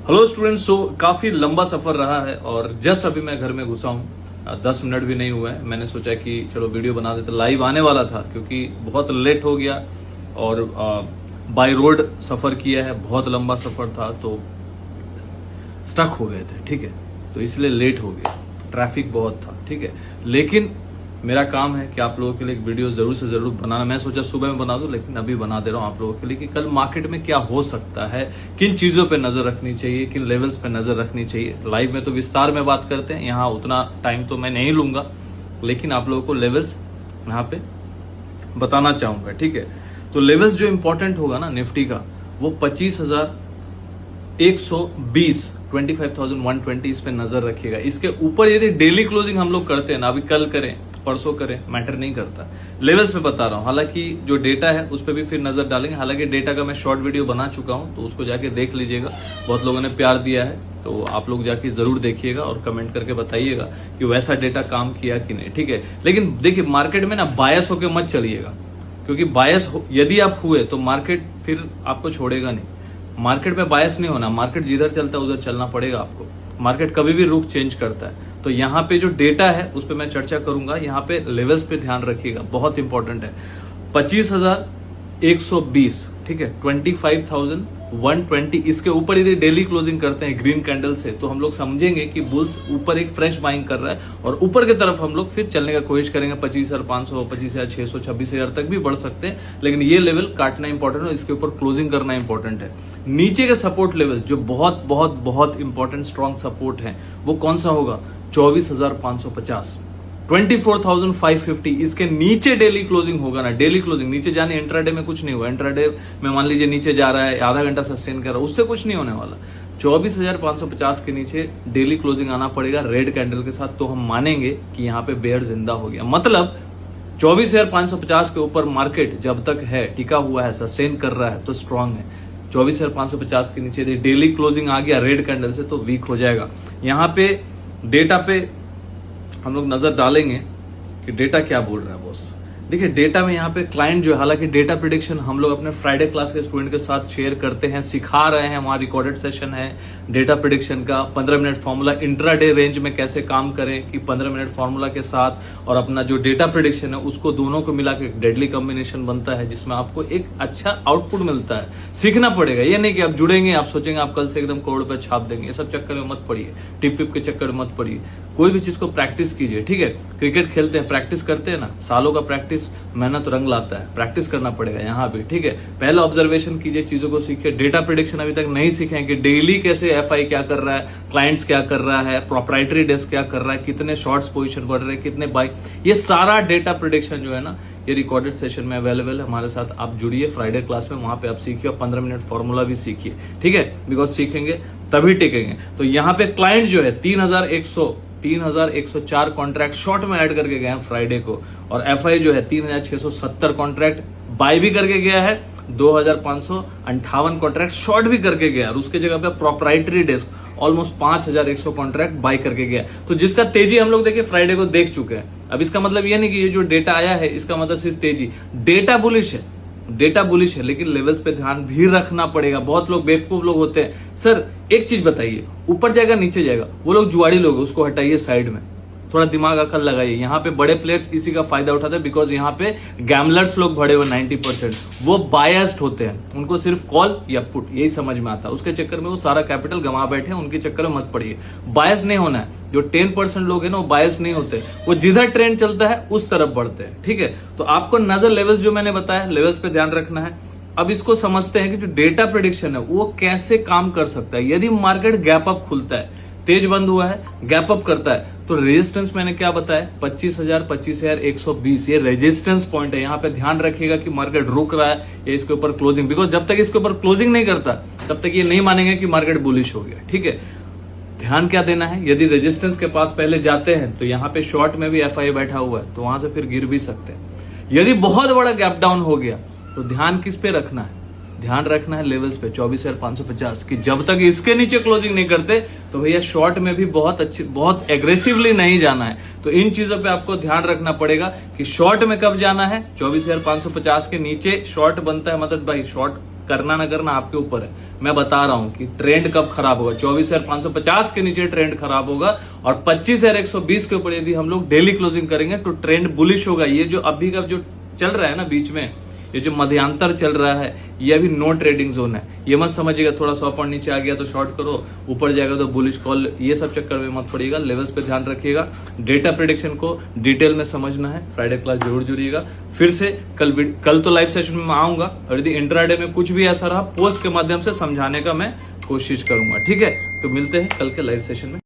Hello students, सो काफी लंबा सफर रहा है और जस्ट अभी मैं घर में घुसा हूँ। 10 मिनट भी नहीं हुआ है। मैंने सोचा कि चलो वीडियो बना देते, लाइव आने वाला था क्योंकि बहुत लेट हो गया और बाय रोड सफर किया है, बहुत लंबा सफर था तो स्टक हो गए थे। ठीक है, तो इसलिए लेट हो गया, ट्रैफिक बहुत था। ठीक है, लेकिन मेरा काम है कि आप लोगों के लिए एक वीडियो जरूर से जरूर बनाना। मैं सोचा सुबह में बना दूं, लेकिन अभी बना दे रहा हूं आप लोगों के लिए कि कल मार्केट में क्या हो सकता है, किन चीजों पे नजर रखनी चाहिए, किन लेवल्स पे नजर रखनी चाहिए। लाइव में तो विस्तार में बात करते हैं, यहाँ उतना टाइम तो मैं नहीं लूंगा, लेकिन आप लोगों को लेवल्स यहाँ पे बताना चाहूंगा। ठीक है, तो लेवल्स जो इंपॉर्टेंट होगा ना निफ्टी का, वो 25,120 25,120 इस पे नजर रखिएगा। इसके ऊपर यदि डेली क्लोजिंग हम लोग करते हैं ना, अभी कल करें परसों करें, मैटर नहीं करता। लेवल्स पे बता रहा हूं, हालांकि जो डेटा है उस पर भी फिर नजर डालेंगे। हालांकि डेटा का मैं शॉर्ट वीडियो बना चुका हूं, तो उसको जाके देख लीजिएगा। बहुत लोगों ने प्यार दिया है, तो आप लोग जाके जरूर देखिएगा और कमेंट करके बताइएगा कि वैसा डेटा काम किया कि नहीं। ठीक है, लेकिन देखिए मार्केट में ना बायस होकर मत चलिएगा, क्योंकि बायस यदि आप हुए तो मार्केट फिर आपको छोड़ेगा नहीं। मार्केट में बायस नहीं होना, मार्केट जिधर चलता है उधर चलना पड़ेगा आपको। मार्केट कभी भी रुख चेंज करता है, तो यहाँ पे जो डेटा है उस पर मैं चर्चा करूंगा। यहाँ पे लेवल्स पे ध्यान रखिएगा, बहुत इंपॉर्टेंट है। 25,120, ठीक है, 25,120, इसके ऊपर यदि डेली क्लोजिंग करते हैं ग्रीन कैंडल से, तो हम लोग समझेंगे कि बुल्स ऊपर एक फ्रेश बाइंग कर रहा है और ऊपर की तरफ हम लोग फिर चलने का कोशिश करेंगे। 25,500, 25,600, 26,000 तक भी बढ़ सकते हैं, लेकिन ये लेवल काटना इंपॉर्टेंट है, इसके ऊपर क्लोजिंग करना इंपॉर्टेंट है। नीचे के सपोर्ट लेवल जो बहुत बहुत बहुत इंपॉर्टेंट स्ट्रॉन्ग सपोर्ट है, वो कौन सा होगा? 24,550, 24,550, इसके नीचे डेली क्लोजिंग होगा ना। डेली क्लोजिंग नीचे जाने, इंट्राडे में कुछ नहीं होगा। इंट्राडे में मान लीजिए नीचे जा रहा है, आधा घंटा सस्टेन कर रहा है, उससे कुछ नहीं होने वाला। 24,550 के नीचे डेली क्लोजिंग आना पड़ेगा रेड कैंडल के साथ, तो हम मानेंगे कि यहाँ पे बेयर जिंदा हो गया। मतलब 24,550 के ऊपर मार्केट जब तक है, टिका हुआ है, सस्टेन कर रहा है, तो स्ट्रांग है। 24,550 के नीचे यदि डेली क्लोजिंग आ गया रेड कैंडल से, तो वीक हो जाएगा। यहाँ पे डेटा पे हम लोग नजर डालेंगे कि डेटा क्या बोल रहा है बॉस। देखिए डेटा में यहाँ पे क्लाइंट जो है, हालांकि डेटा प्रेडिक्शन हम लोग अपने फ्राइडे क्लास के स्टूडेंट के साथ शेयर करते हैं, सिखा रहे हैं, वहां रिकॉर्डेड सेशन है डेटा प्रेडिक्शन का। 15 मिनट फॉर्मूला इंट्राडे रेंज में कैसे काम करें, कि 15 मिनट फॉर्मूला के साथ और अपना जो डेटा प्रेडिक्शन है उसको दोनों को मिला के डेडली कॉम्बिनेशन बनता है, जिसमें आपको एक अच्छा आउटपुट मिलता है। सीखना पड़ेगा, ये नहीं कि आप जुड़ेंगे, आप सोचेंगे आप कल से एकदम करोड़ रुपए छाप देंगे। ये सब चक्कर में मत पड़िए, टिप विप के चक्कर में मत पड़िए। कोई भी चीज को प्रैक्टिस कीजिए। ठीक है, क्रिकेट खेलते हैं, प्रैक्टिस करते हैं ना, सालों का प्रैक्टिस मेहनत रंग लाता है, प्रैक्टिस करना पड़ेगा यहाँ भी। ठीक है, पहले ऑब्जर्वेशन कीजिए, चीजों को सीखिए। डेटा प्रेडिक्शन अभी तक नहीं सीखे कि डेली कैसे एफआई क्या कर रहा है, क्लाइंट्स क्या कर रहा है, प्रोप्राइटरी डेस्क क्या कर रहा है, कितने शॉर्ट्स पोजीशन बढ़ रहे हैं, कितने बाई, ये सारा डेटा प्रेडिक्शन जो है ना, ये रिकॉर्डेड सेशन में अवेलेबल है। हमारे साथ आप जुड़िए फ्राइडे क्लास में, वहां पे आप सीखिए और 15 मिनट फॉर्मूला भी सीखिए। ठीक है, बिकॉज सीखेंगे तभी टिकेंगे। तो यहाँ पे क्लाइंट जो है 3,104 कॉन्ट्रैक्ट शॉर्ट में ऐड करके गए हैं फ्राइडे को, और एफआई जो है 3,670 कॉन्ट्रैक्ट बाय भी करके गया है, 2,558 कॉन्ट्रैक्ट शॉर्ट भी करके गया, और उसके जगह पे proprietary desk almost 5,100 contract by करके गया। तो जिसका तेजी हम लोग देखिए फ्राइडे को देख चुके हैं। अब इसका मतलब ये नहीं कि ये जो डेटा आया है इसका मतलब सिर्फ तेजी, डेटा बुलिश है, डेटा बुलिश है, लेकिन लेवल्स पे ध्यान भी रखना पड़ेगा। बहुत लोग बेवकूफ लोग होते हैं, सर एक चीज बताइए, ऊपर जाएगा नीचे जाएगा, वो लोग जुआड़ी लोग, उसको हटाइए साइड में, थोड़ा दिमाग अकल लगाइए। यहाँ पे बड़े प्लेयर्स इसी का फायदा उठाते हैं, बिकॉज यहाँ पे गैमलर्स लोग भरे हुए 90%, वो बायस्ड होते हैं, उनको सिर्फ कॉल या पुट यही समझ में आता है, उसके चक्कर में वो सारा कैपिटल गंवा बैठे हैं, उनके चक्कर में मत पड़िए। बायस नहीं होना है। जो 10% लोग हैं ना, वो बायस नहीं होते, वो जिधर ट्रेंड चलता है उस तरफ बढ़ते हैं। ठीक है, तो आपको नजर लेवल्स जो मैंने बताया, लेवल्स पे ध्यान रखना है। अब इसको समझते हैं कि जो डेटा प्रेडिक्शन है वो कैसे काम कर सकता है। यदि मार्केट गैप अप खुलता है, तेज बंद हुआ है, गैप अप करता है, तो रेजिस्टेंस मैंने क्या बताया, 25,000, 25,120, ये रेजिस्टेंस पॉइंट है। यहाँ पे ध्यान रखिएगा कि मार्केट रुक रहा है या इसके ऊपर क्लोजिंग, बिकॉज जब तक इसके ऊपर क्लोजिंग नहीं करता तब तक ये नहीं मानेंगे कि मार्केट बुलिश हो गया। ठीक है, ध्यान क्या देना है, यदि रेजिस्टेंस के पास पहले जाते हैं तो यहाँ पे शॉर्ट में भी एफआई बैठा हुआ है, तो वहां से फिर गिर भी सकते हैं। यदि बहुत बड़ा गैप डाउन हो गया तो ध्यान किस पे रखना है, ध्यान रखना है लेवल्स पे 24,550 की। जब तक इसके नीचे क्लोजिंग नहीं करते तो भैया शॉर्ट में भी बहुत एग्रेसिवली नहीं जाना है। तो इन चीजों पे आपको ध्यान रखना पड़ेगा कि शॉर्ट में कब जाना है। 24,550 के नीचे शॉर्ट बनता है, मतलब भाई शॉर्ट करना ना करना आपके ऊपर है। मैं बता रहा हूं कि ट्रेंड कब खराब होगा, 24,550 के नीचे ट्रेंड खराब होगा और 25,120 के ऊपर यदि हम लोग डेली क्लोजिंग करेंगे तो ट्रेंड बुलिश होगा। ये जो अभी का जो चल रहा है ना बीच में, ये जो मध्यांतर चल रहा है, ये अभी नो ट्रेडिंग जोन है। ये मत समझिएगा थोड़ा 100 पॉइंट नीचे आ गया तो शॉर्ट करो, ऊपर जाएगा तो बुलिश कॉल, ये सब चक्कर में मत पड़िएगा। लेवल्स पे ध्यान रखिएगा, डेटा प्रेडिक्शन को डिटेल में समझना है। फ्राइडे क्लास जरूर जुड़िएगा। फिर से कल तो लाइव सेशन में आऊंगा और यदि इंट्राडे में कुछ भी ऐसा रहा पोस्ट के माध्यम से समझाने का मैं कोशिश करूंगा। ठीक है, तो मिलते हैं कल के लाइव सेशन में।